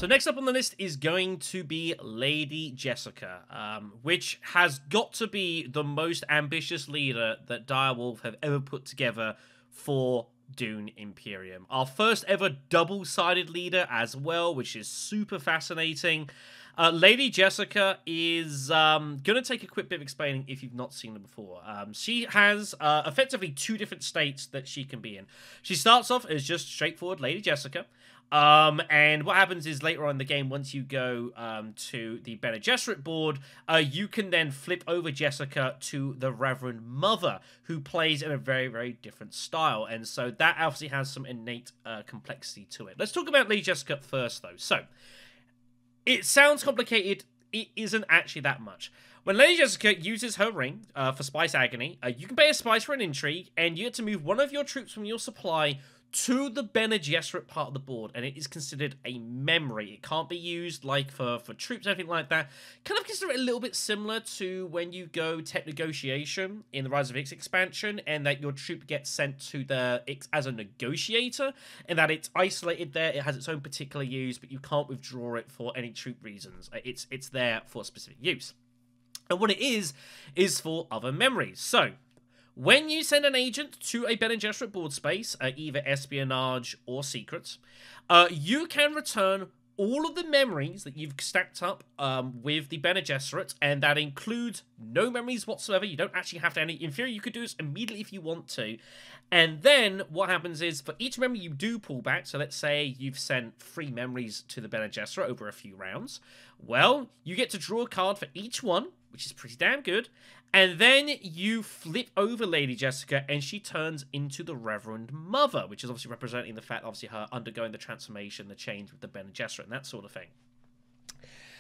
So next up on the list is going to be Lady Jessica, which has got to be the most ambitious leader that Direwolf have ever put together for Dune Imperium. Our first ever double-sided leader as well, which is super fascinating. Lady Jessica is going to take a quick bit of explaining if you've not seen her before. She has effectively two different states that she can be in. She starts off as just straightforward Lady Jessica. And what happens is later on in the game, once you go to the Bene Gesserit board, you can then flip over Jessica to the Reverend Mother, who plays in a very, very different style. And so that obviously has some innate complexity to it. Let's talk about Lady Jessica first, though. So, it sounds complicated. It isn't actually that much. When Lady Jessica uses her ring for Spice Agony, you can pay a spice for an intrigue, and you get to move one of your troops from your supply to the Bene Gesserit part of the board, and it is considered a memory. It can't be used like for troops or anything like that. Kind of consider it a little bit similar to when you go tech negotiation in the Rise of X expansion, and that your troop gets sent to the X as a negotiator, and that it's isolated there. It has its own particular use, but you can't withdraw it for any troop reasons. It's there for specific use. And what it is for other memories. So, when you send an agent to a Bene Gesserit board space, either espionage or secrets, you can return all of the memories that you've stacked up with the Bene Gesserit, and that includes no memories whatsoever. You don't actually have to any. In theory, you could do this immediately if you want to. And then what happens is, for each memory you do pull back, so let's say you've sent 3 memories to the Bene Gesserit over a few rounds, well, you get to draw a card for each one, which is pretty damn good. And then you flip over Lady Jessica, and she turns into the Reverend Mother, which is obviously representing the fact, obviously, her undergoing the transformation, the change with the Bene Gesserit, and that sort of thing.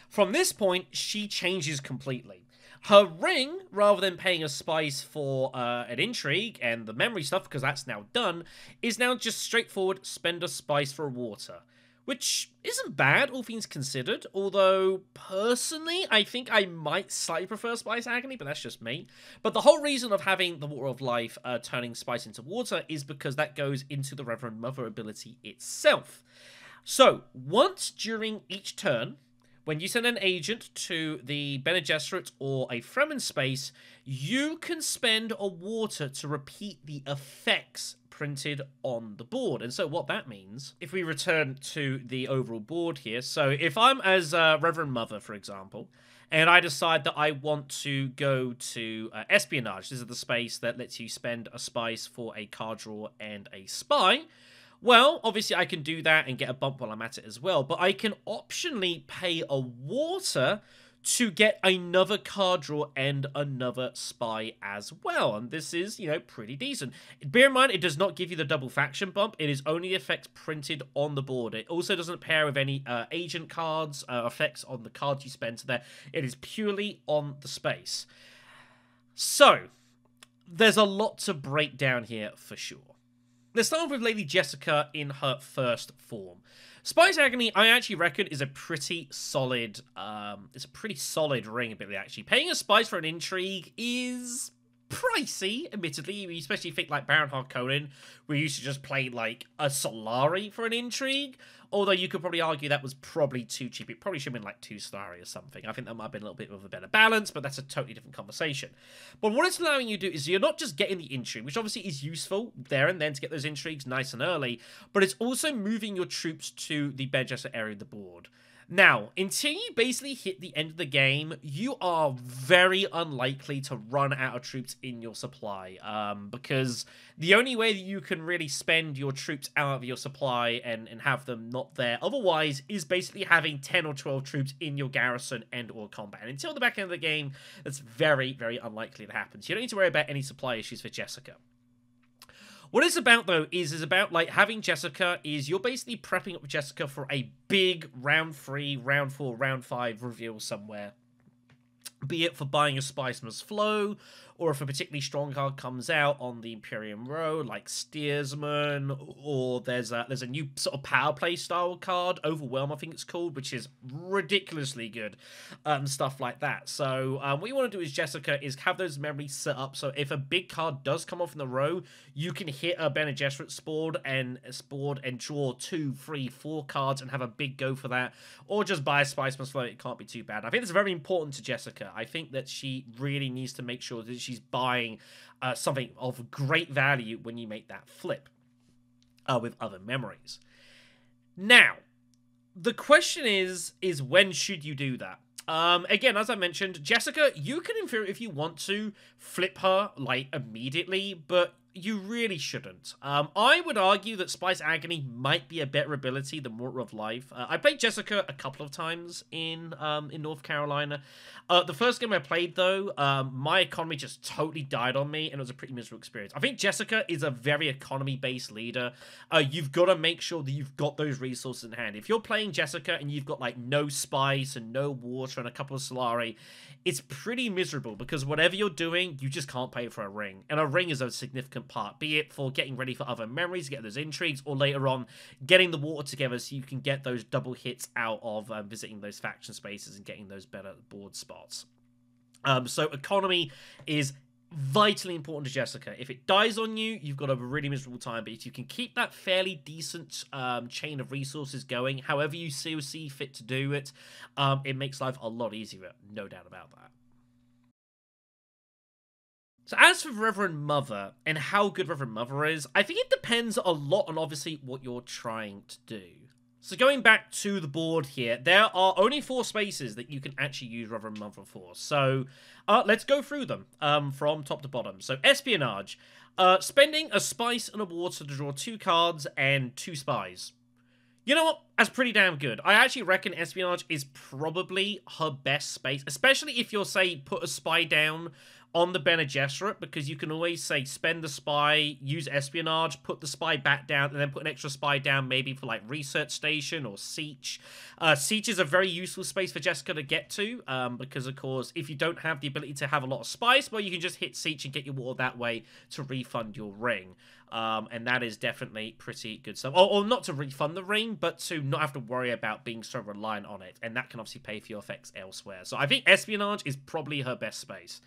From this point, she changes completely. Her ring, rather than paying a spice for an intrigue and the memory stuff, because that's now done, is now just straightforward spend a spice for a water. Which isn't bad, all things considered, although, personally, I think I might slightly prefer Spice Agony, but that's just me. But the whole reason of having the Water of Life turning spice into water is because that goes into the Reverend Mother ability itself. So, once during each turn, when you send an agent to the Bene Gesserit or a Fremen space, you can spend a water to repeat the effects printed on the board. And so what that means, if we return to the overall board here, so if I'm as Reverend Mother, for example, and I decide that I want to go to espionage, this is the space that lets you spend a spice for a card draw and a spy, well, obviously I can do that and get a bump while I'm at it as well, but I can optionally pay a water to get another card draw and another spy as well. And this is, you know, pretty decent. Bear in mind, it does not give you the double faction bump. It is only effects printed on the board. It also doesn't pair with any agent cards, effects on the cards you spend there. It is purely on the space. So, there's a lot to break down here for sure. Let's start off with Lady Jessica in her first form. Spice Agony, I actually reckon, is a pretty solid, ring ability, actually. Paying a spice for an intrigue is pricey, admittedly, especially if you think like Baron Harkonnen, we used to just play like a Solari for an intrigue, although you could probably argue that was probably too cheap. It probably should have been like 2 Solari or something. I think that might have been a little bit of a better balance, but that's a totally different conversation. But what it's allowing you to do is you're not just getting the intrigue, which obviously is useful there and then to get those intrigues nice and early, but it's also moving your troops to the Bene Gesserit area of the board. Now, until you basically hit the end of the game, you are very unlikely to run out of troops in your supply, because the only way that you can really spend your troops out of your supply and have them not there otherwise is basically having 10 or 12 troops in your garrison and or combat. And until the back end of the game, that's very, very unlikely to happen. So you don't need to worry about any supply issues for Jessica. What it's about, though, is about, like, having Jessica is you're basically prepping up Jessica for a big round 3, round 4, round 5 reveal somewhere. be it for buying a Spice Must Flow, or if a particularly strong card comes out on the Imperium row, like Steersman, or there's a new sort of power play style card, Overwhelm I think it's called, which is ridiculously good, stuff like that. So what you want to do as Jessica is have those memories set up, so if a big card does come off in the row, you can hit a Bene Gesserit board and draw 2, 3, 4 cards and have a big go for that, or just buy a Spice Must Flow. It can't be too bad. I think it's very important to Jessica. I think that she really needs to make sure that she's buying something of great value when you make that flip with other memories. Now, the question is when should you do that? Again, as I mentioned, Jessica, you can, in theory, if you want to, flip her, like, immediately, but you really shouldn't. I would argue that Spice Agony might be a better ability than Water of Life. I played Jessica a couple of times in North Carolina. The first game I played, though, my economy just totally died on me, and it was a pretty miserable experience. I think Jessica is a very economy-based leader. You've got to make sure that you've got those resources in hand. If you're playing Jessica and you've got, like, no Spice and no Water and a couple of Solari, it's pretty miserable, because whatever you're doing, you just can't pay for a ring. And a ring is a significant part, be it for getting ready for other memories, get those intrigues, or later on, getting the water together so you can get those double hits out of visiting those faction spaces and getting those better board spots. So economy is vitally important to Jessica. If it dies on you, you've got a really miserable time, but if you can keep that fairly decent chain of resources going, however you see fit to do it, it makes life a lot easier, no doubt about that. So as for Reverend Mother and how good Reverend Mother is, I think it depends a lot on obviously what you're trying to do. So going back to the board here, there are only 4 spaces that you can actually use Reverend Mother for. So let's go through them from top to bottom. So Espionage, spending a Spice and a Water to draw 2 cards and 2 Spies. You know what? That's pretty damn good. I actually reckon Espionage is probably her best space, especially if you're, say, put a Spy down on the Bene Gesserit, because you can always, say, spend the Spy, use Espionage, put the Spy back down, and then put an extra Spy down maybe for, like, Research Station or Siege. Siege is a very useful space for Jessica to get to, because, of course, if you don't have the ability to have a lot of Spice, well, you can just hit Siege and get your water that way to refund your ring. And that is definitely pretty good stuff. Or not to refund the ring, but to not have to worry about being so reliant on it. And that can obviously pay for your effects elsewhere. So I think Espionage is probably her best space.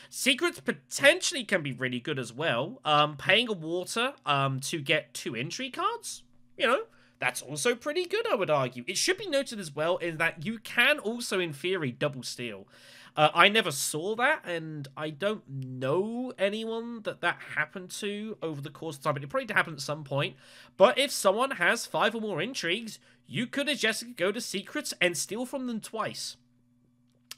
Secrets potentially can be really good as well. Paying a Water to get 2 entry cards, you know, that's also pretty good, I would argue. It should be noted as well is that you can also, in theory, double steal. I never saw that, and I don't know anyone that happened to over the course of time, but it probably happened at some point. But if someone has 5 or more intrigues, you could, as Jessica, go to Secrets and steal from them twice.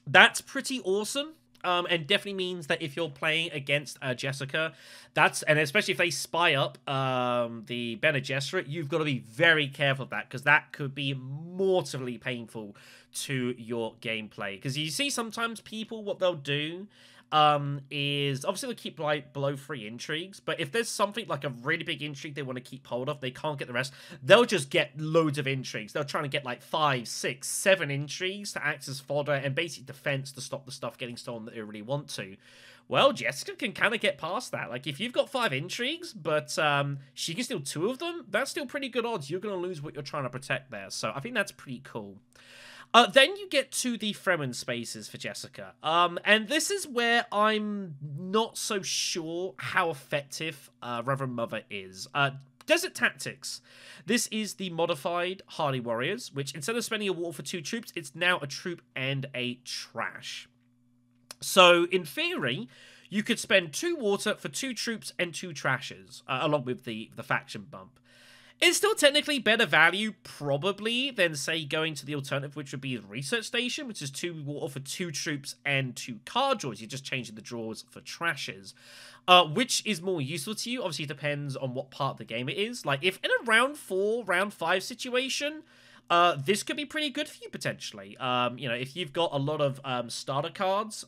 That's pretty awesome. And definitely means that if you're playing against Jessica, and especially if they spy up the Bene Gesserit, you've got to be very careful of that, because that could be mortally painful to your gameplay. Because you see sometimes people, what they'll do is obviously they'll keep like below 3 intrigues, but if there's something like a really big intrigue they want to keep hold of, they can't get the rest, they'll just get loads of intrigues. They'll try to get like 5, 6, 7 intrigues to act as fodder and basic defense to stop the stuff getting stolen that they really want to. Well, Jessica can kind of get past that. Like, if you've got 5 intrigues, but she can steal 2 of them, that's still pretty good odds. You're going to lose what you're trying to protect there. So I think that's pretty cool. Then you get to the Fremen spaces for Jessica. And this is where I'm not so sure how effective Reverend Mother is. Desert Tactics. This is the modified Hardy Warriors, which instead of spending a water for 2 troops, it's now a troop and a trash. So, in theory, you could spend 2 water for 2 troops and 2 trashes, along with the faction bump. It's still technically better value, probably, than, say, going to the alternative, which would be the Research Station, which is 2 water for 2 troops and 2 card draws. You're just changing the draws for trashes. Which is more useful to you? Obviously, it depends on what part of the game it is. Like, if in a round 4, round 5 situation, this could be pretty good for you potentially. You know, if you've got a lot of starter cards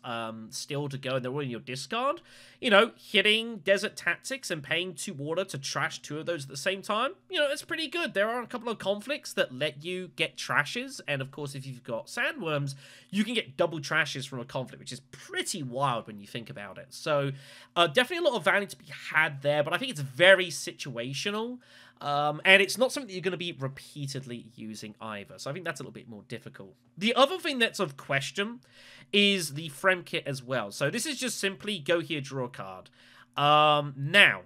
still to go and they're all in your discard, you know, hitting Desert Tactics and paying 2 water to trash 2 of those at the same time, you know, it's pretty good. There are a couple of conflicts that let you get trashes, and of course, if you've got Sandworms, you can get double trashes from a conflict, which is pretty wild when you think about it. So, definitely a lot of value to be had there, but I think it's very situational. And it's not something that you're going to be repeatedly using either. So I think that's a little bit more difficult. The other thing that's of question is the Frem kit as well. So this is just simply go here, draw a card. Now,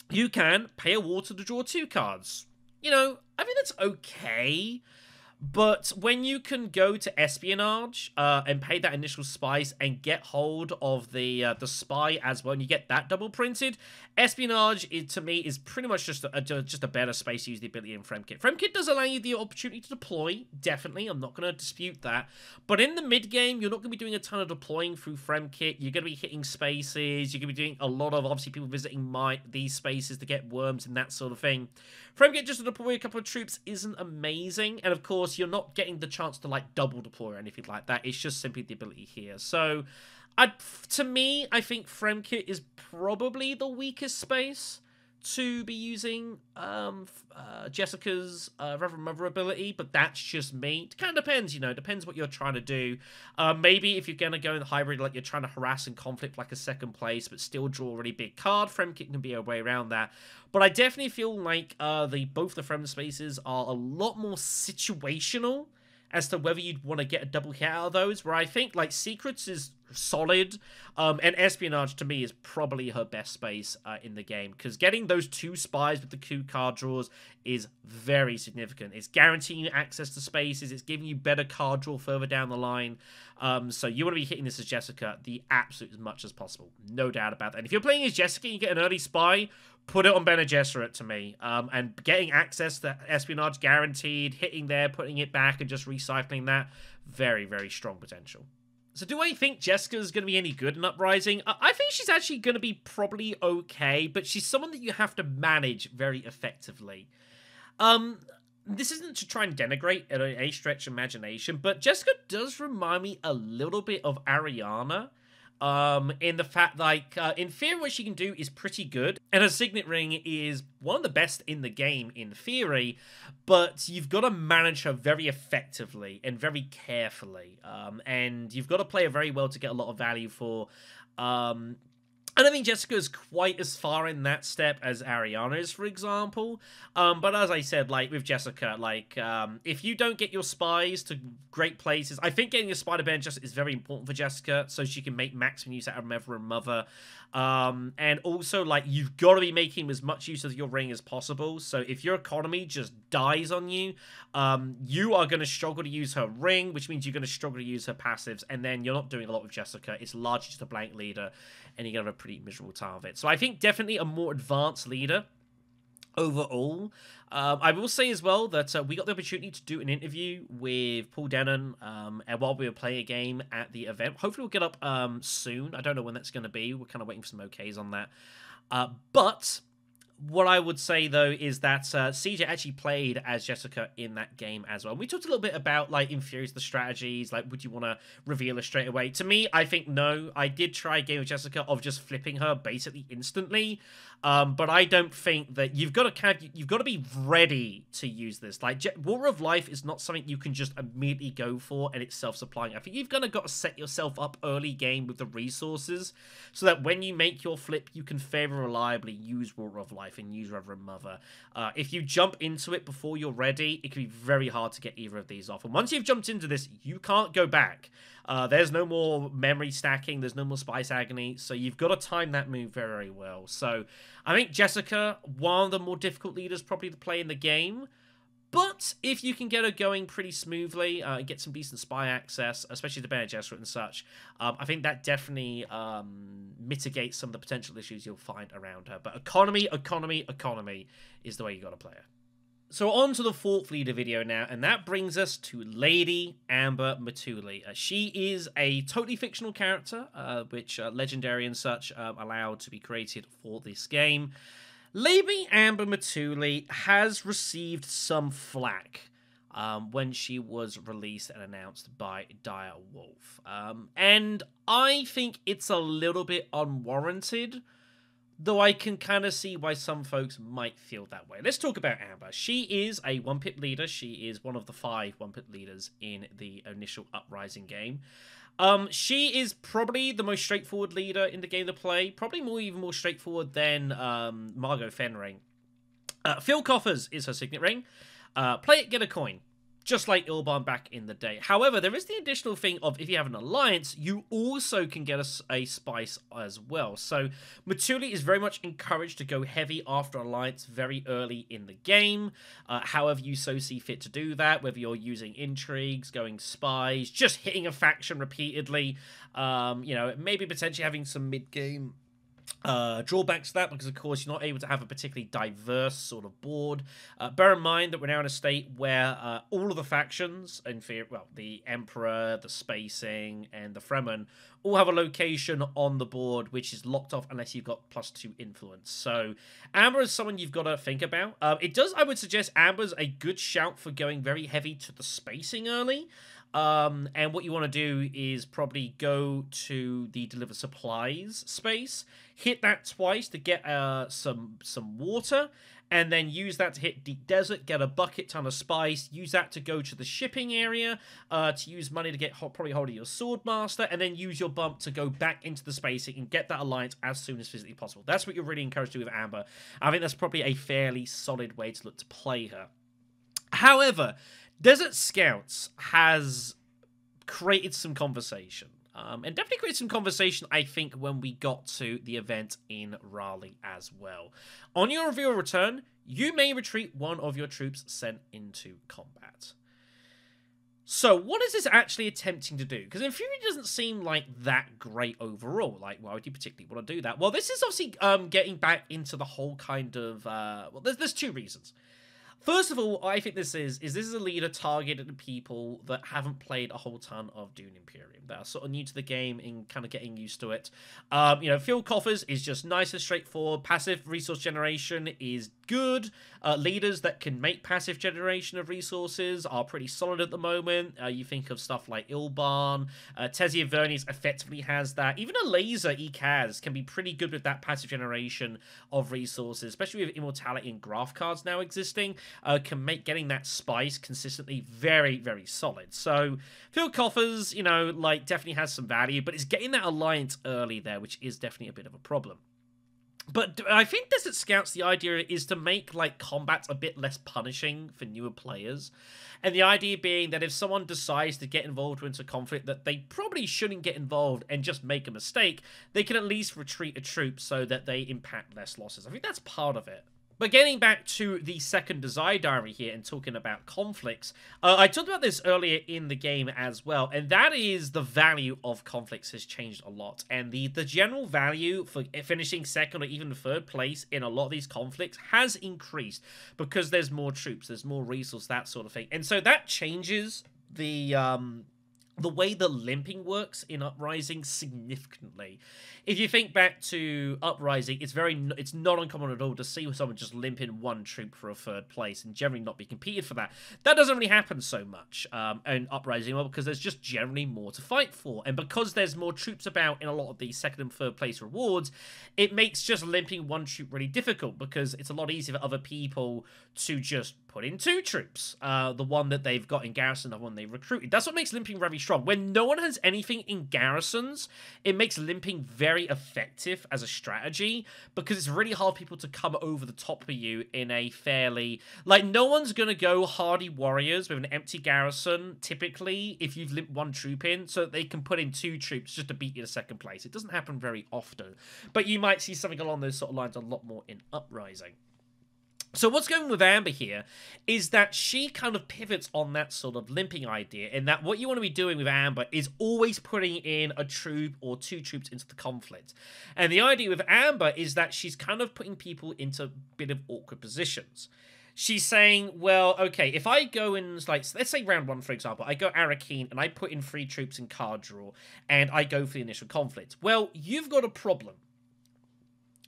you can pay a water to draw 2 cards. You know, I think that's okay. But when you can go to Espionage and pay that initial spice and get hold of the spy as well, and you get that double printed, Espionage to me is pretty much just a better space to use the ability in Fremkit. Fremkit does allow you the opportunity to deploy, definitely. I'm not going to dispute that. But in the mid game, you're not going to be doing a ton of deploying through Fremkit. You're going to be hitting spaces. You're going to be doing a lot of obviously people visiting these spaces to get worms and that sort of thing. Fremkit just to deploy a couple of troops isn't amazing, and of course you're not getting the chance to like double deploy or anything like that. It's just simply the ability here. So to me, I think Fremkit is probably the weakest space to be using Jessica's Reverend Mother ability, but that's just me. It kind of depends, you know, depends what you're trying to do. Maybe if you're going to go in the hybrid, like you're trying to harass and conflict like a second place, but still draw a really big card, Fremkit can be a way around that. But I definitely feel like both the Frem spaces are a lot more situational as to whether you'd want to get a double hit out of those, where I think, like, Secrets is solid, and Espionage, to me, is probably her best space in the game, because getting those 2 spies with the 2 card draws is very significant. It's guaranteeing you access to spaces, it's giving you better card draw further down the line, so you want to be hitting this as Jessica the absolute as much as possible, no doubt about that. And if you're playing as Jessica and you get an early spy, put it on Bene Gesserit to me. And getting access to Espionage guaranteed, hitting there, putting it back, and just recycling that, very, very strong potential. So do I think Jessica's going to be any good in Uprising? I think she's actually going to be probably okay, but she's someone that you have to manage very effectively. This isn't to try and denigrate at any stretch of imagination, but Jessica does remind me a little bit of Ariana. In the fact, like, in theory, what she can do is pretty good, and her Signet Ring is one of the best in the game, in theory, but you've got to manage her very effectively and very carefully, and you've got to play her very well to get a lot of value for, I don't think Jessica is quite as far in that step as Ariana is, for example. But as I said, like, with Jessica, like, if you don't get your spies to great places, I think getting your spy to Bene Gesserit is very important for Jessica, so she can make maximum use out of Reverend Mother. And also, like, you've got to be making as much use of your ring as possible. So if your economy just dies on you, you are going to struggle to use her ring, which means you're going to struggle to use her passives, and then you're not doing a lot with Jessica. It's largely just a blank leader, and you're going to have a pretty miserable time of it. So I think definitely a more advanced leader overall. I will say as well that we got the opportunity to do an interview with Paul Denon and while we were playing a game at the event. Hopefully we'll get up soon. I don't know when that's going to be. We're kind of waiting for some okays on that. But what I would say, though, is that CJ actually played as Jessica in that game as well. And we talked a little bit about, like, infuriates the strategies, like, would you want to reveal her straight away? To me, I think no. I did try a game with Jessica of just flipping her basically instantly, but I don't think that you've got to be ready to use this. Like, Water of Life is not something you can just immediately go for and it's self-supplying. I think you've got to set yourself up early game with the resources so that when you make your flip, you can fairly reliably use Water of Life and use Reverend Mother. If you jump into it before you're ready, it can be very hard to get either of these off. And once you've jumped into this, you can't go back. There's no more memory stacking, there's no more Spice Agony, so you've got to time that move very, very well. So I think Jessica, one of the more difficult leaders probably to play in the game, but if you can get her going pretty smoothly and get some decent spy access, especially to Bene Gesserit and such, I think that definitely mitigates some of the potential issues you'll find around her. But economy is the way you got to play her. So on to the 4th leader video now, and that brings us to Lady Amber Matuli. She is a totally fictional character, which Legendary and such allowed to be created for this game. Lady Amber Matuli has received some flack when she was released and announced by Dire Wolf. And I think it's a little bit unwarranted, though I can kind of see why some folks might feel that way. Let's talk about Amber. She is a 1-pip leader. She is one of the 5 1-pip leaders in the initial Uprising game. She is probably the most straightforward leader in the game to play. Probably even more straightforward than Margot Fenring. Fill Coffers is her signet ring. Play it, get a coin. Just like Ilban back in the day. However, there is the additional thing of if you have an alliance, you also can get a spice as well. So Matuli is very much encouraged to go heavy after alliance very early in the game. However you so see fit to do that, whether you're using intrigues, going spies, just hitting a faction repeatedly, you know, maybe potentially having some mid-game drawbacks to that, because of course you're not able to have a particularly diverse sort of board. Bear in mind that we're now in a state where all of the factions, in theory, well, the Emperor, the Spacing, and the Fremen all have a location on the board which is locked off unless you've got +2 influence. So Amber is someone you've got to think about. I would suggest Amber's a good shout for going very heavy to the Spacing early. And what you want to do is probably go to the deliver supplies space, hit that twice to get some water, and then use that to hit deep desert, get a bucket ton of spice, use that to go to the shipping area, to use money to get probably hold of your swordmaster, and then use your bump to go back into the spacing and get that alliance as soon as physically possible. That's what you're really encouraged to do with Amber. I think that's probably a fairly solid way to look to play her. However, Desert Scouts has created some conversation. And definitely created some conversation, I think, when we got to the event in Raleigh as well. On your reveal return, you may retreat one of your troops sent into combat. So, what is this actually attempting to do? Because in theory, it doesn't seem like that great overall. Like, why would you particularly want to do that? Well, this is obviously getting back into the whole kind of... well, there's 2 reasons. First of all, I think this is a leader targeted at people that haven't played a whole ton of Dune Imperium. That are sort of new to the game and kind of getting used to it. You know, Field Coffers is just nice and straightforward. Passive resource generation is good. Leaders that can make passive generation of resources are pretty solid at the moment. You think of stuff like Ilban. Tezia Vernius effectively has that. Even a laser Ekaz can be pretty good with that passive generation of resources, especially with Immortality and Graph cards now existing. Can make getting that spice consistently very, very solid. So, Field Coffers, you know, like, definitely has some value, but it's getting that alliance early there, which is definitely a bit of a problem. But I think Desert Scouts, the idea is to make, like, combat a bit less punishing for newer players. And the idea being that if someone decides to get involved into conflict that they probably shouldn't get involved and just make a mistake, they can at least retreat a troop so that they impact less losses. I think that's part of it. But getting back to the second Desire Diary here and talking about conflicts, I talked about this earlier in the game as well, and that is the value of conflicts has changed a lot. And the general value for finishing second or even third place in a lot of these conflicts has increased because there's more troops, there's more resources, that sort of thing. And so that changes the way the limping works in Uprising significantly. If you think back to Uprising, it's not uncommon at all to see someone just limp in one troop for a third place and generally not be competed for that. That doesn't really happen so much in Uprising, well, because there's just generally more to fight for. And because there's more troops about in a lot of the second and third place rewards, it makes just limping one troop really difficult because it's a lot easier for other people to just put in 2 troops. The one that they've got in garrison, the one they recruited. That's what makes limping very strong. When no one has anything in garrisons, it makes limping very effective as a strategy because it's really hard for people to come over the top of you in a fairly... Like, no one's going to go hardy warriors with an empty garrison, typically, if you've limped 1 troop in, so that they can put in 2 troops just to beat you to second place. It doesn't happen very often. But you might see something along those sort of lines a lot more in Uprising. So what's going on with Amber here is that she kind of pivots on that sort of limping idea, in that what you want to be doing with Amber is always putting in a troop or 2 troops into the conflict. And the idea with Amber is that she's kind of putting people into a bit of awkward positions. She's saying, well, okay, if I go in, like, let's say round 1, for example, I go Arakeen and I put in 3 troops in card draw and I go for the initial conflict. Well, you've got a problem.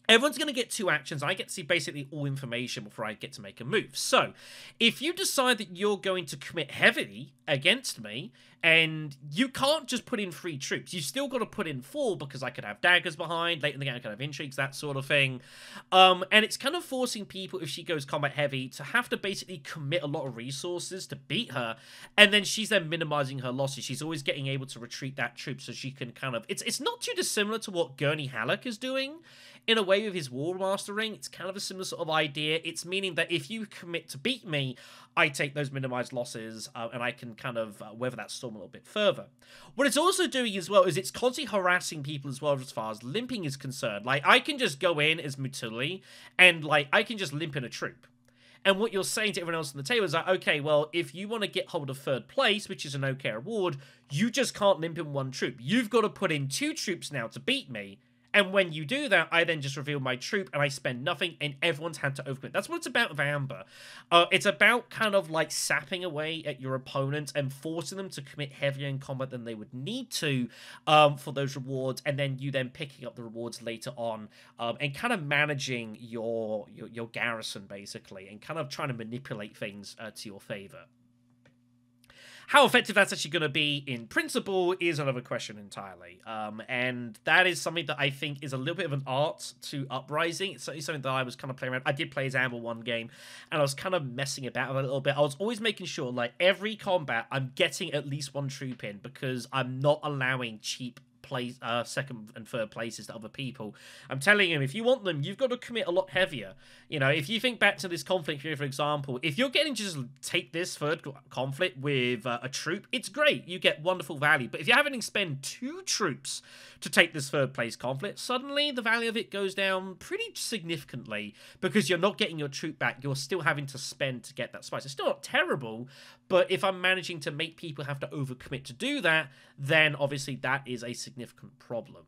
everyone's going to get 2 actions. I get to see basically all information before I get to make a move. So, if you decide that you're going to commit heavily against me, and you can't just put in 3 troops, you still got to put in 4, because I could have daggers behind, late in the game I could have intrigues, that sort of thing. And it's kind of forcing people, if she goes combat heavy, to have to basically commit a lot of resources to beat her, and then she's then minimizing her losses. She's always getting able to retreat that troop, so she can kind of... It's not too dissimilar to what Gurney Halleck is doing, in a way, with his War Mastering. It's kind of a similar sort of idea. It's meaning that if you commit to beat me, I take those minimized losses, and I can kind of weather that storm a little bit further. What it's also doing as well is it's constantly harassing people as well, as far as limping is concerned. Like, I can just go in as Mutuli, and, like, I can just limp in a troop. And what you're saying to everyone else on the table is like, okay, well, if you want to get hold of 3rd place, which is an okay reward, you just can't limp in 1 troop. You've got to put in 2 troops now to beat me. And when you do that, I then just reveal my troop, and I spend nothing, and everyone's had to overcommit. That's what it's about with Amber. It's about kind of like sapping away at your opponent and forcing them to commit heavier in combat than they would need to for those rewards, and then you then picking up the rewards later on, and kind of managing your garrison, basically, and kind of trying to manipulate things to your favor. How effective that's actually going to be in principle is another question entirely. And that is something that I think is a little bit of an art to Uprising. It's certainly something that I was kind of playing around. I did play as Amber 1 game, and I was kind of messing about with it a little bit. I was always making sure, like, every combat, I'm getting at least 1 troop in, because I'm not allowing cheap place, 2nd and 3rd places to other people. I'm telling him, if you want them, you've got to commit a lot heavier. You know, if you think back to this conflict here, for example, if you're getting to just take this 3rd conflict with a troop, it's great. You get wonderful value. But if you're having to spend 2 troops to take this 3rd place conflict, suddenly the value of it goes down pretty significantly, because you're not getting your troop back. You're still having to spend to get that spice. It's still not terrible, but if I'm managing to make people have to overcommit to do that, then obviously that is a significant problem.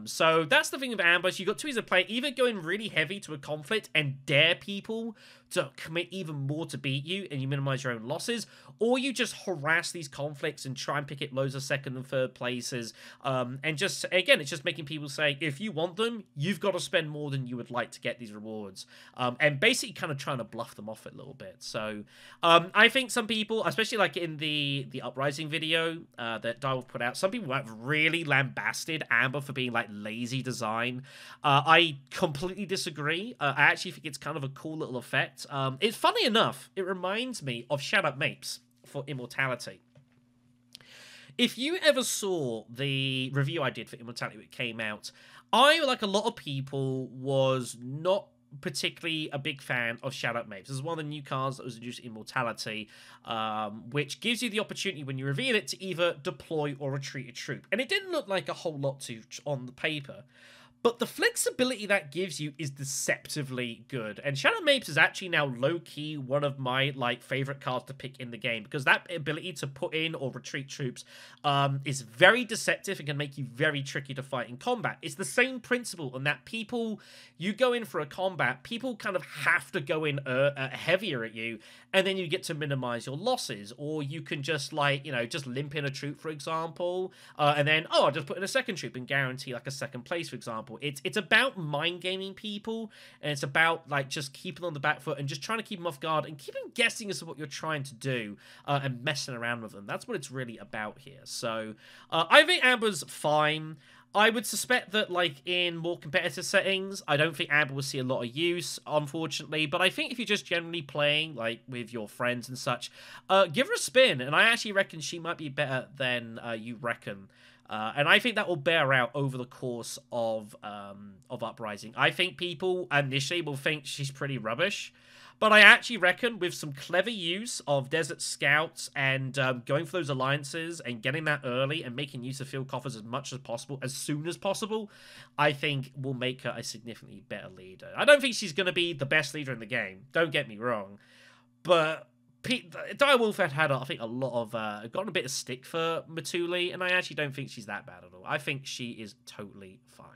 So that's the thing with Ambush. You've got 2 ways to play. Either going really heavy to a conflict and dare people to commit even more to beat you, and you minimize your own losses, or you just harass these conflicts and try and pick up loads of 2nd and 3rd places, and just, again, it's just making people say, if you want them, you've got to spend more than you would like to get these rewards, and basically kind of trying to bluff them off it a little bit. So I think some people, especially like in the Uprising video that Direwolf put out, some people have really lambasted Amber for being like lazy design. I completely disagree. I actually think it's kind of a cool little effect. It's funny enough, it reminds me of Shadow Mapes for Immortality. If you ever saw the review I did for Immortality when it came out, I, like a lot of people, was not particularly a big fan of Shadow Mapes. This is one of the new cards that was introduced in Immortality, which gives you the opportunity when you reveal it to either deploy or retreat a troop. And it didn't look like a whole lot to on the paper, but the flexibility that gives you is deceptively good. And Shadow Mapes is actually now low-key one of my, like, favorite cards to pick in the game, because that ability to put in or retreat troops is very deceptive and can make you very tricky to fight in combat. It's the same principle in that people, you go in for a combat, people kind of have to go in heavier at you, and then you get to minimize your losses. Or you can just, like, you know, just limp in a troop, for example, and then, oh, I'll just put in a 2nd troop and guarantee, like, a 2nd place, for example. It's about mind gaming people, and it's about, like, just keeping them on the back foot and just trying to keep them off guard and keep them guessing as to what you're trying to do, and messing around with them. That's what it's really about here. So I think Amber's fine. I would suspect that, like, in more competitive settings, I don't think Amber will see a lot of use, unfortunately. But I think if you're just generally playing, like, with your friends and such, give her a spin. And I actually reckon she might be better than you reckon. And I think that will bear out over the course of Uprising. I think people initially will think she's pretty rubbish, but I actually reckon with some clever use of Desert Scouts and going for those alliances and getting that early and making use of field coffers as much as possible, as soon as possible, I think will make her a significantly better leader. I don't think she's going to be the best leader in the game, don't get me wrong, but Direwolf had I think, a lot of gotten a bit of stick for Matuli, and I actually don't think she's that bad at all. I think she is totally fine.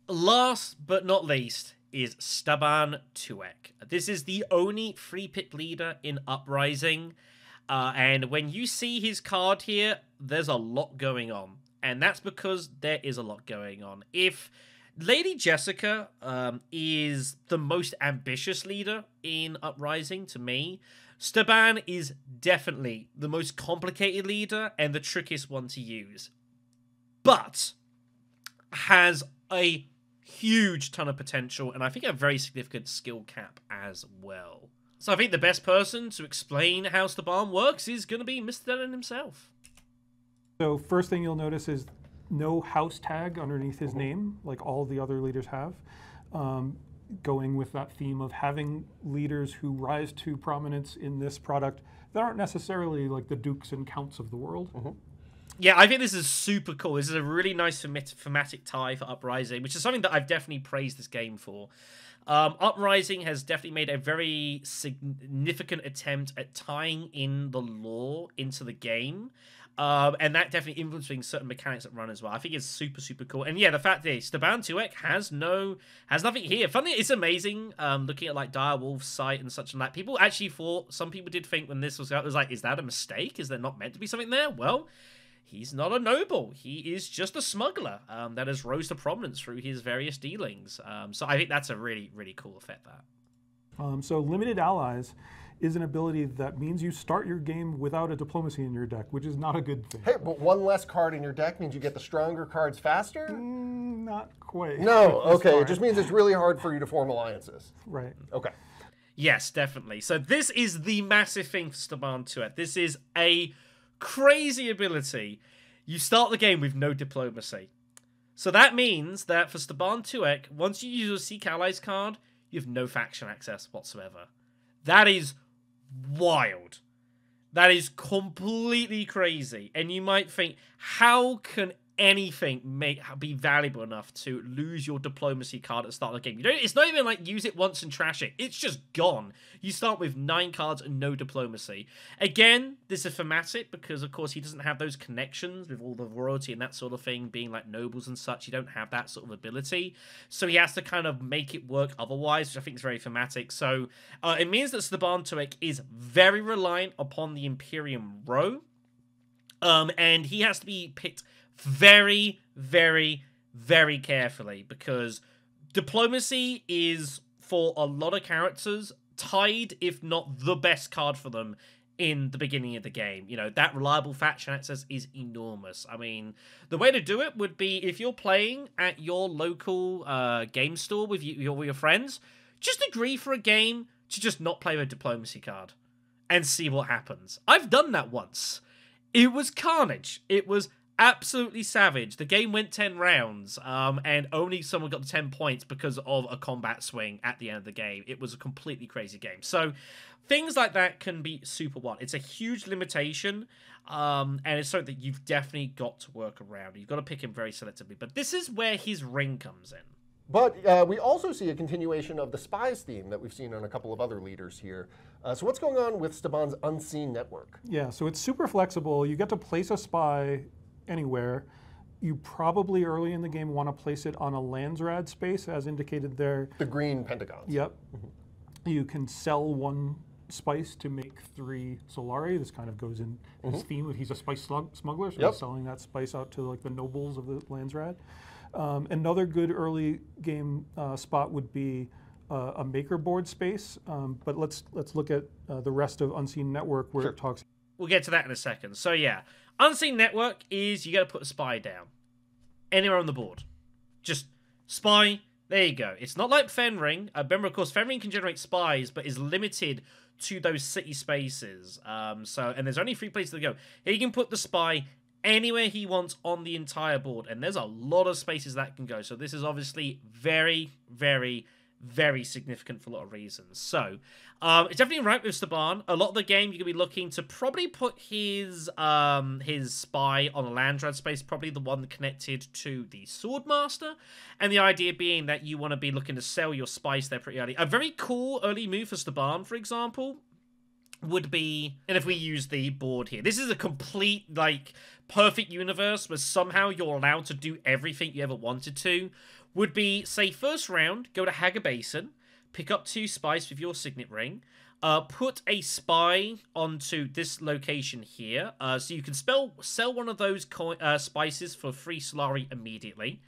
Last but not least is Staban Tuek. This is the only free-pick leader in Uprising, and when you see his card here, there's a lot going on. and that's because there is a lot going on. If Lady Jessica is the most ambitious leader in Uprising to me, Staban is definitely the most complicated leader and the trickiest one to use, but has a huge ton of potential, and I think a very significant skill cap as well. So I think the best person to explain how Staban works is going to be Mr. Denon himself. So first thing you'll notice is no house tag underneath his name, like all the other leaders have. Going with that theme of having leaders who rise to prominence in this product that aren't necessarily like the dukes and counts of the world. Yeah, I think this is super cool. This is a really nice thematic tie for Uprising, which is something that I've definitely praised this game for. Uprising has definitely made a very significant attempt at tying in the lore into the game. And that definitely influencing certain mechanics that run as well. I think it's super, super cool. And yeah, the fact is, Staban 2ek has nothing here. Funny, it's amazing looking at like Direwolf's site and such and that. People actually some people did think when this was out, it was like, is that a mistake? Is there not meant to be something there? Well, he's not a noble. He is just a smuggler that has rose to prominence through his various dealings. So I think that's a really, really cool effect, that. So limited allies is an ability that means you start your game without a diplomacy in your deck, which is not a good thing. Hey, but one less card in your deck means you get the stronger cards faster? Not quite. No, okay. It just means it's really hard for you to form alliances. Right. Okay. Yes, definitely. So this is the massive thing for Staban 2ek. This is a crazy ability. You start the game with no diplomacy. So that means that for Staban 2ek, once you use your Seek Allies card, you have no faction access whatsoever. That is wild. That is completely crazy. And you might think, how can anything be valuable enough to lose your diplomacy card at the start of the game? It's not even like use it once and trash it. It's just gone. You start with 9 cards and no diplomacy. Again, this is thematic because, of course, he doesn't have those connections with all the royalty and that sort of thing, being like nobles and such. You don't have that sort of ability. So he has to kind of make it work otherwise, which I think is very thematic. So it means that Staban 2ek is very reliant upon the Imperium row. And he has to be picked very, very, very carefully because diplomacy is, for a lot of characters, tied, if not the best card for them in the beginning of the game. You know, that reliable faction access is enormous. I mean, the way to do it would be if you're playing at your local game store with your friends, just agree for a game to just not play with a diplomacy card and see what happens. I've done that once. It was carnage. It was absolutely savage. The game went 10 rounds, and only someone got the 10 points because of a combat swing at the end of the game. It was a completely crazy game. So things like that can be super wild. It's a huge limitation, and it's something that you've definitely got to work around. You've got to pick him very selectively. But this is where his ring comes in. But we also see a continuation of the spies theme that we've seen on a couple of other leaders here. So what's going on with Staban's Unseen Network? Yeah, so it's super flexible. You get to place a spy anywhere. You probably early in the game want to place it on a Landsrad space, as indicated there. The green pentagons. Yep. You can sell 1 spice to make 3 Solari. This kind of goes in his theme of he's a spice smuggler, so he's selling that spice out to like the nobles of the Landsrad. Another good early game spot would be a maker board space, but let's look at the rest of Unseen Network where it talks. We'll get to that in a second. So yeah, Unseen Network is you got to put a spy down anywhere on the board. Just spy. There you go. It's not like Fenring. Remember, of course, Fenring can generate spies, but is limited to those city spaces. And there's only 3 places to go. He can put the spy anywhere he wants on the entire board, and there's a lot of spaces that can go. So this is obviously very, very, very significant for a lot of reasons. So it's definitely right with Staban. A lot of the game you're gonna be looking to probably put his spy on a Landrad space, probably the one connected to the Swordmaster, and the idea being that you want to be looking to sell your spice there pretty early. A very cool early move for Staban, for example, would be, and if we use the board here, this is a complete, like, perfect universe where somehow you're allowed to do everything you ever wanted to, would be, say, first round, go to Hager Basin, pick up 2 spice with your signet ring, put a spy onto this location here. So you can sell one of those spices for 3 Solari immediately.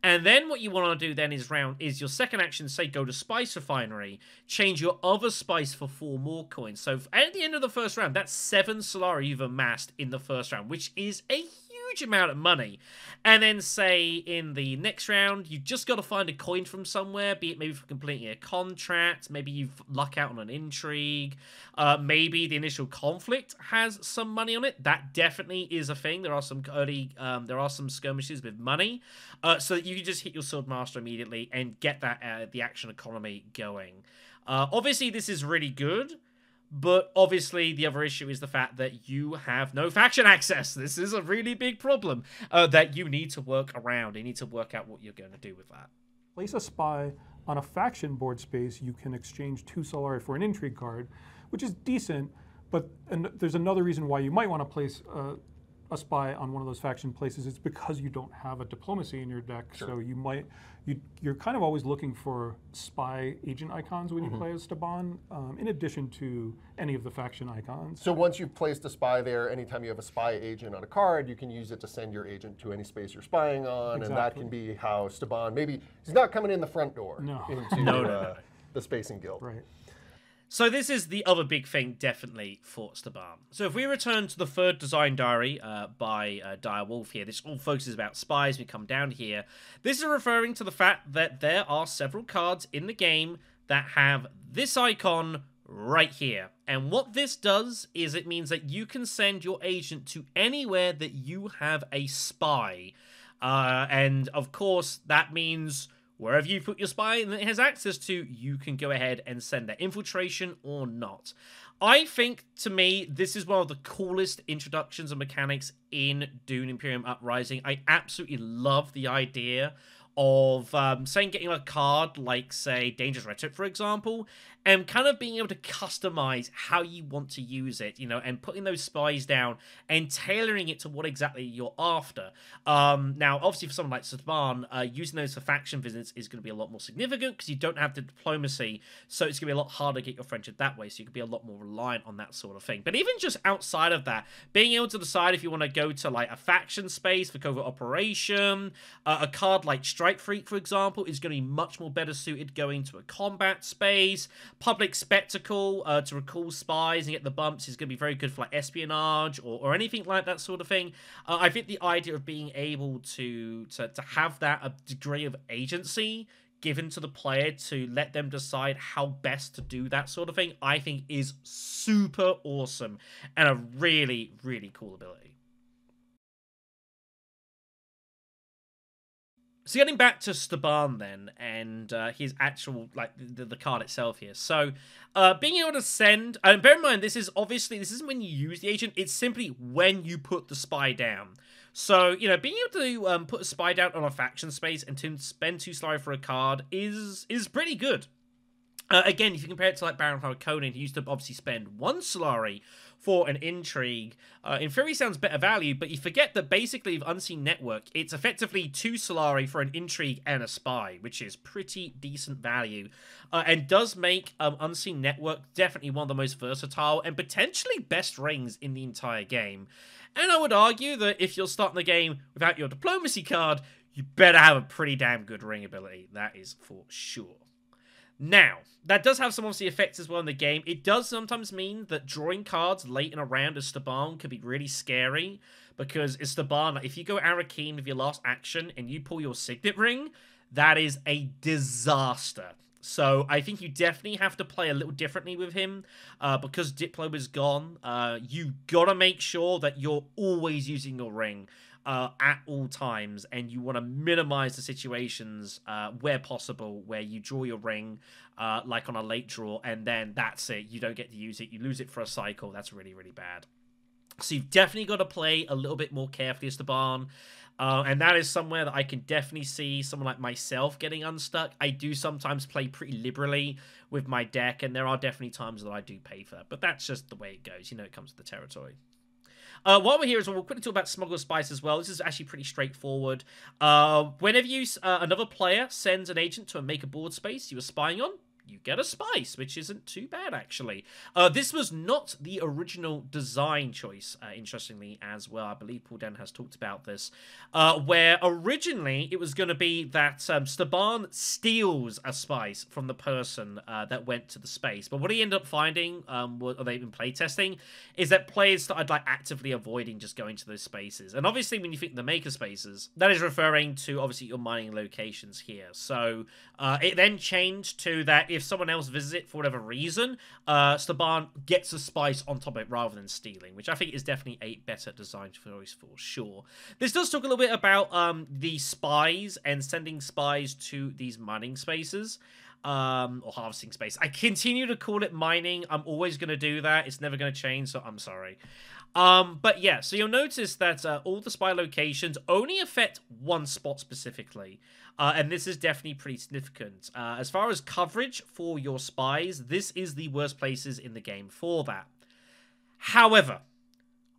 And then what you want to do then is your second action, say go to Spice Refinery, change your other spice for 4 more coins. So at the end of the first round, that's 7 Solari you've amassed in the first round, which is a huge amount of money. And then say in the next round, you've just got to find a coin from somewhere, be it maybe for completing a contract, maybe you've luck out on an intrigue, maybe the initial conflict has some money on it. That definitely is a thing. There are some skirmishes with money, so that you can just hit your Swordmaster immediately and get that the action economy going. Obviously, this is really good. But obviously, the other issue is the fact that you have no faction access. This is a really big problem that you need to work around. You need to work out what you're going to do with that. Place a spy on a faction board space. You can exchange 2 Solari for an intrigue card, which is decent. But there's another reason why you might want to place a spy on one of those faction places. It's because you don't have a diplomacy in your deck. Sure. So you're kind of always looking for spy agent icons when you play as Staban, in addition to any of the faction icons. So once you've placed a spy there, anytime you have a spy agent on a card, you can use it to send your agent to any space you're spying on, exactly. And that can be how Staban, maybe he's not coming in the front door into the Spacing Guild. Right. So this is the other big thing, definitely, for Staban. So if we return to the third design diary by Direwolf here, this all focuses about spies. We come down here. This is referring to the fact that there are several cards in the game that have this icon right here. And what this does is it means that you can send your agent to anywhere that you have a spy. And of course, that means wherever you put your spy and it has access to, you can go ahead and send that infiltration or not. I think, to me, this is one of the coolest introductions of mechanics in Dune Imperium Uprising. I absolutely love the idea of, getting a card like, say, Dangerous Rhetoric, for example, and kind of being able to customize how you want to use it, and putting those spies down and tailoring it to what exactly you're after. Now, obviously, for someone like Staban, using those for faction visits is going to be a lot more significant because you don't have the diplomacy, so it's going to be a lot harder to get your friendship that way, so you can be a lot more reliant on that sort of thing. But even just outside of that, being able to decide if you want to go to, like, a faction space for covert operation, a card like Strike Freak, for example, is going to be much more better suited going to a combat space. Public Spectacle, to recall spies and get the bumps, is going to be very good for like espionage or anything like that sort of thing. I think the idea of being able to have that a degree of agency given to the player to let them decide how best to do that sort of thing, I think is super awesome and a really, really cool ability. So getting back to Staban then, and his actual, like, the card itself here. So, being able to send, and bear in mind, this isn't when you use the agent, it's simply when you put the spy down. So, being able to put a spy down on a faction space and to spend 2 Solari for a card is pretty good. Again, if you compare it to like Baron Harkonnen, he used to obviously spend 1 Solari for an intrigue. In theory, sounds better value, but you forget that basically with Unseen Network, it's effectively 2 Solari for an intrigue and a spy, which is pretty decent value, and does make Unseen Network definitely one of the most versatile and potentially best rings in the entire game. And I would argue that if you're starting the game without your diplomacy card, you better have a pretty damn good ring ability. That is for sure. Now, that does have some obviously effects as well in the game. It does sometimes mean that drawing cards late in a round as Staban can be really scary, because as Staban, if you go Arakeen with your last action and you pull your Signet Ring, that is a disaster. So I think you definitely have to play a little differently with him, because Diplo is gone. You gotta make sure that you're always using your ring at all times, and you want to minimize the situations where possible where you draw your ring like on a late draw, and then that's it, you don't get to use it, you lose it for a cycle. That's really, really bad. So you've definitely got to play a little bit more carefully as Staban, and that is somewhere that I can definitely see someone like myself getting unstuck. I do sometimes play pretty liberally with my deck, and there are definitely times that I do pay for that, but that's just the way it goes. It comes with the territory. While we're here as well, we'll quickly talk about Smuggler Spice as well. This is actually pretty straightforward. Whenever another player sends an agent to a make a board space you are spying on, you get a spice, which isn't too bad, actually. This was not the original design choice, interestingly, as well. I believe Paul Den has talked about this, where originally it was going to be that Staban steals a spice from the person that went to the space. But what he ended up finding, or they've been playtesting, is that players started like actively avoiding just going to those spaces. And obviously, when you think the maker spaces, that is referring to obviously your mining locations here. So it then changed to that if someone else visits it for whatever reason, Staban gets a spice on top of it rather than stealing, which I think is definitely a better design choice for sure. This does talk a little bit about the spies and sending spies to these mining spaces. Or harvesting space. I continue to call it mining. I'm always going to do that. It's never going to change, so I'm sorry. But yeah, so you'll notice that all the spy locations only affect one spot specifically. And this is definitely pretty significant. As far as coverage for your spies, this is the worst places in the game for that. However,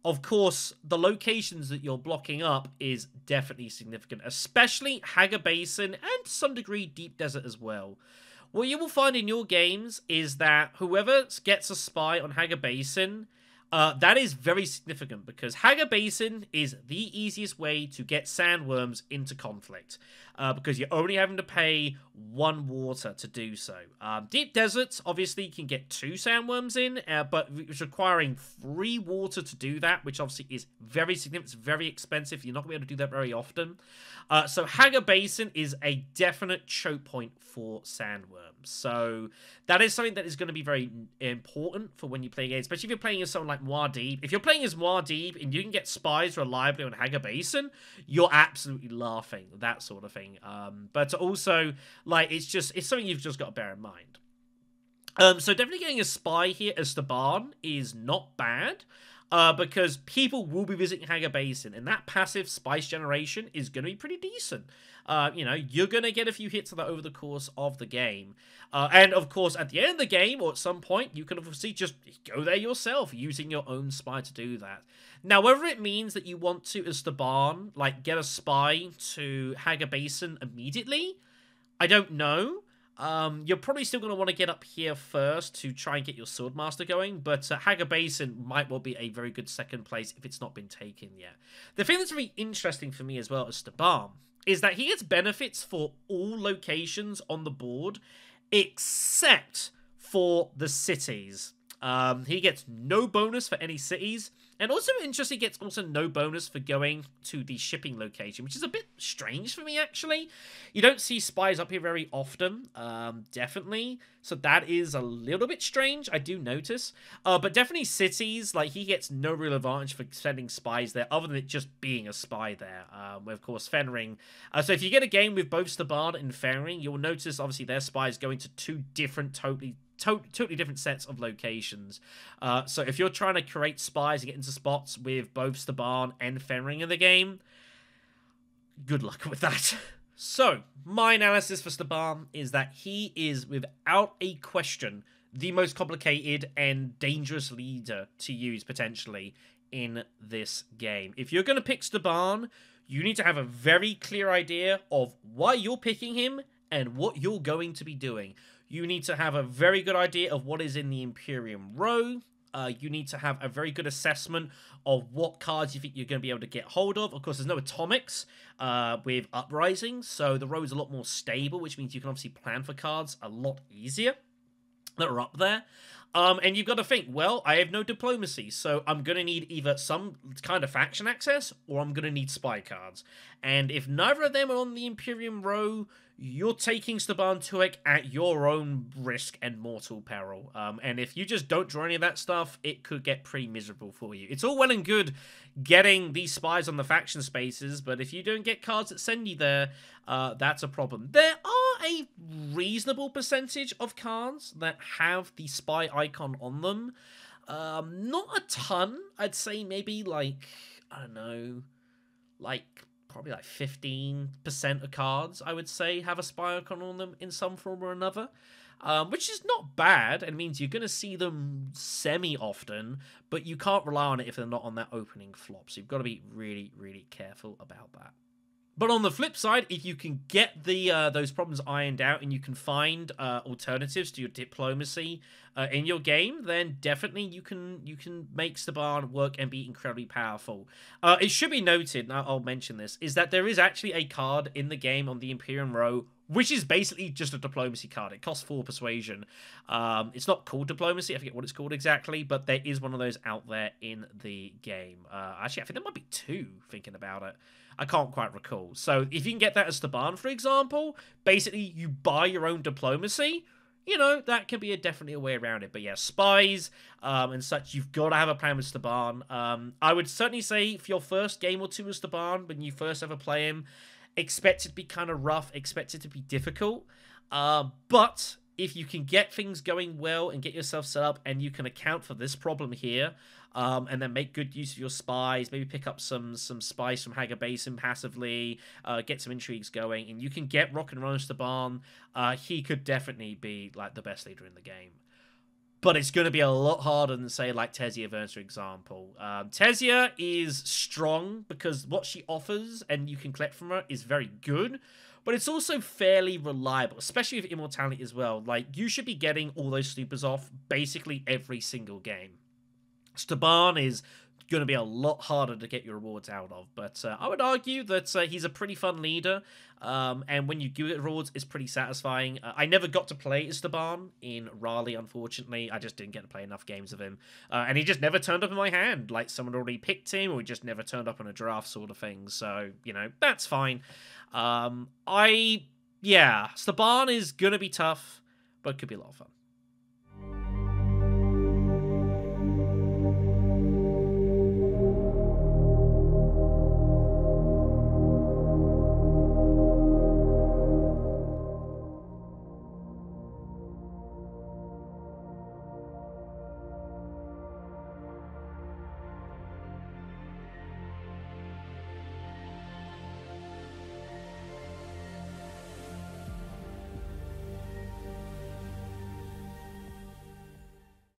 of course, the locations that you're blocking up is definitely significant, especially Hagar Basin and to some degree Deep Desert as well. What you will find in your games is that whoever gets a spy on Hagar Basin, that is very significant because Hagar Basin is the easiest way to get sandworms into conflict because you're only having to pay 1 water to do so. Deep Deserts, obviously, can get 2 sandworms in, but it's requiring 3 water to do that, which obviously is very significant. It's very expensive. You're not going to be able to do that very often. So Hagar Basin is a definite choke point for sandworms. So that is something that is going to be very important for when you play games, especially if you're playing as someone like Muad'Dib. If you're playing as Muad'Dib and you can get spies reliably on Hagar Basin, you're absolutely laughing, that sort of thing. But also, like, it's something you've just got to bear in mind. So definitely getting a spy here as Staban is not bad. Because people will be visiting Hagar Basin, and that passive spice generation is going to be pretty decent. You know, you're going to get a few hits of that over the course of the game. And, of course, at the end of the game, or at some point, you can obviously just go there yourself, using your own spy to do that. Now, whether it means that you want to, as Staban, like, get a spy to Hagar Basin immediately, I don't know. You're probably still going to want to get up here first to try and get your Swordmaster going, but Hagar Basin might well be a very good second place if it's not been taken yet. The thing that's really interesting for me as well as Staban is that he gets benefits for all locations on the board except for the cities. He gets no bonus for any cities. And also, interesting, gets also no bonus for going to the shipping location, which is a bit strange for me, actually. You don't see spies up here very often, definitely. So that is a little bit strange, I do notice. But definitely cities, like, he gets no real advantage for sending spies there, other than it just being a spy there. With, of course, Fenring. So if you get a game with both Staban and Fenring, you'll notice, obviously, their spies going to 2 different totally different sets of locations. So if you're trying to create spies and get into spots with both Staban and Fenring in the game, good luck with that. So, my analysis for Staban is that he is, without a question, the most complicated and dangerous leader to use, potentially, in this game. If you're going to pick Staban, you need to have a very clear idea of why you're picking him and what you're going to be doing. You need to have a very good idea of what is in the Imperium row. You need to have a very good assessment of what cards you think you're going to be able to get hold of. Of course, there's no atomics with Uprising, so the row is a lot more stable, which means you can obviously plan for cards a lot easier that are up there. And you've got to think, well, I have no diplomacy, so I'm going to need either some kind of faction access or I'm going to need spy cards. And if neither of them are on the Imperium row, you're taking Staban Tuek at your own risk and mortal peril. And if you just don't draw any of that stuff, it could get pretty miserable for you. It's all well and good getting these spies on the faction spaces, but if you don't get cards that send you there, that's a problem. There are a reasonable percentage of cards that have the spy icon on them. Not a ton. I'd say maybe like, I don't know, like probably like 15% of cards, I would say, have a spy icon on them in some form or another. Which is not bad. It means you're going to see them semi-often, but you can't rely on it if they're not on that opening flop. So you've got to be really, really careful about that. But on the flip side, if you can get the those problems ironed out and you can find alternatives to your diplomacy in your game, then definitely you can make Staban work and be incredibly powerful. It should be noted, and I'll mention this, is that there is actually a card in the game on the Imperium row, which is basically just a diplomacy card. It costs 4 persuasion. It's not called diplomacy. I forget what it's called exactly, but there is one of those out there in the game. Actually, I think there might be 2, thinking about it. I can't quite recall. So if you can get that as Staban, for example, basically you buy your own diplomacy, you know, that can be definitely a way around it. But yeah, spies and such, you've got to have a plan with Staban. I would certainly say for your first game or two with Staban, when you first ever play him, expect it to be kind of rough, expect it to be difficult. But if you can get things going well and get yourself set up and you can account for this problem here, and then make good use of your spies, maybe pick up some spies from Hagar Basin passively, get some intrigues going, and you can get rock and roll Staban, he could definitely be like the best leader in the game. But it's going to be a lot harder than, say, like Tessia Verns, for example. Tessia is strong because what she offers and you can collect from her is very good, but it's also fairly reliable, especially with Immortality as well. Like, you should be getting all those supers off basically every single game. Staban is going to be a lot harder to get your rewards out of, but I would argue that he's a pretty fun leader, and when you do get rewards, it's pretty satisfying. I never got to play Staban in Raleigh, unfortunately. I just didn't get to play enough games of him, and he just never turned up in my hand. Like, someone already picked him, or he just never turned up on a draft sort of thing, so, you know, that's fine. Yeah, Staban is going to be tough, but it could be a lot of fun.